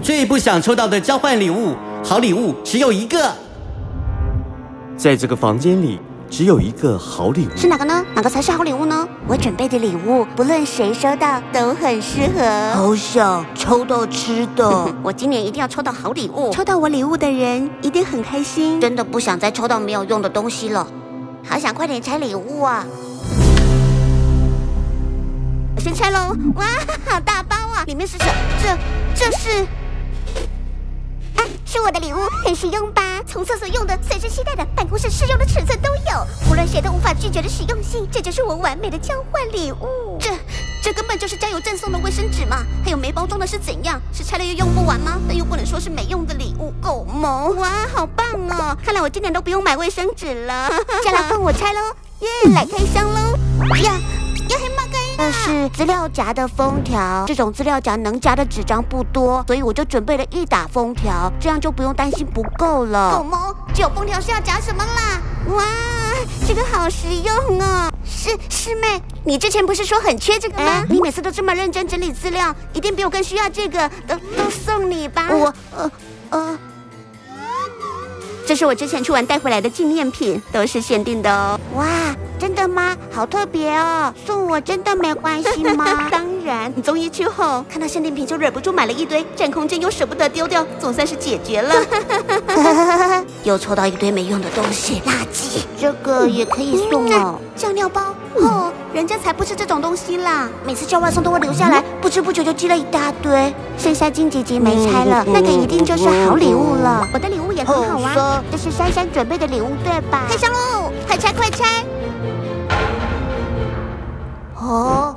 最不想抽到的交换礼物，好礼物只有一个。在这个房间里，只有一个好礼物。是哪个呢？哪个才是好礼物呢？我准备的礼物，不论谁收到都很适合。好想抽到吃的。我今年一定要抽到好礼物，抽到我礼物的人一定很开心。真的不想再抽到没有用的东西了，好想快点拆礼物啊！我先拆喽！哇，好大包啊！里面是什？这是？啊，是我的礼物，很实用吧？从厕所用的，随身携带的，办公室适用的尺寸都有，无论谁都无法拒绝的实用性，这就是我完美的交换礼物。这根本就是加油站送的卫生纸嘛！还有没包装的是怎样？是拆了又用不完吗？但又不能说是没用的礼物，够萌！哇，好棒哦！看来我今年都不用买卫生纸了。再来换我拆喽！耶，来开箱喽！呀，黑马盖！这是资料夹的封条，这种资料夹能夹的纸张不多，所以我就准备了1打封条，这样就不用担心不够了。狗萌，只有封条是要夹什么啦？哇，这个好实用哦！师妹，你之前不是说很缺这个吗？你每次都这么认真整理资料，一定比我更需要这个，都送你吧。这是我之前去玩带回来的纪念品，都是限定的哦。哇，真的吗？好特别哦！送我真的没关系吗？当然，你综艺去后看到限定品就忍不住买了一堆，占空间又舍不得丢掉，总算是解决了。又抽到一堆没用的东西，垃圾。这个也可以送哦。酱料包哦，人家才不吃这种东西啦！每次叫外送都会留下来，不知不觉就积了一大堆。剩下金姐姐没拆了，那个一定就是好礼物了。我的礼物也很好啊，这是珊珊准备的礼物对吧？开箱喽！快拆快拆！哦，